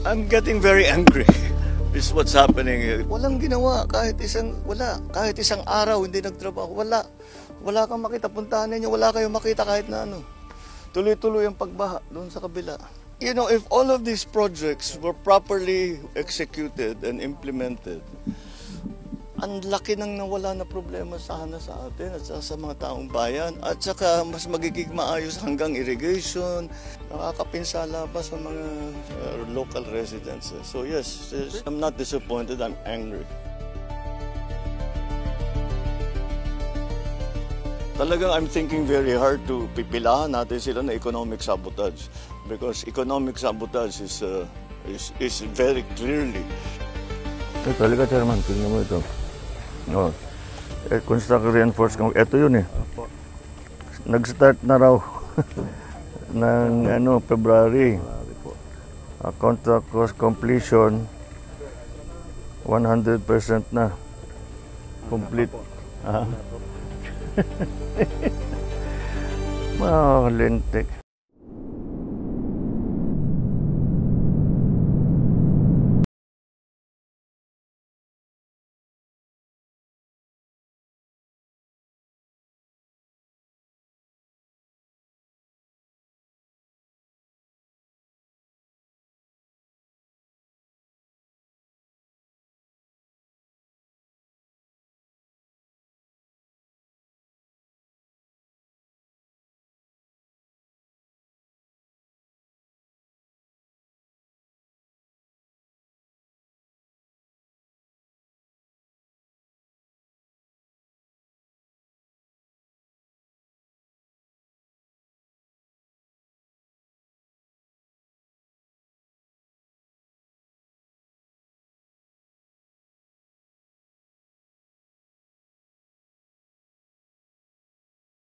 I'm getting very angry. This is what's happening. Walang ginawa kahit isang araw hindi nagtrabaho. Wala kang makita, puntahan ninyo, wala kayong makita kahit na ano. Tuloy-tuloy ang pagbaha doon sa kabila. You know, if all of these projects were properly executed and implemented, ang laki nang nawala na problema sana sa atin at sa mga taong bayan. At saka mas magiging maayos hanggang irrigation, nakakapinsala pa sa mga local residents. So yes, I'm not disappointed, I'm angry. Talagang I'm thinking very hard to pipilahan natin sila na economic sabotage because economic sabotage is very clearly. Talaga, Chairman, tingnan mo ito. Oh, construct reinforced. Ito yun eh. Nag-start na raw ng February. Contract cost completion 100% na. Complete. Lintik.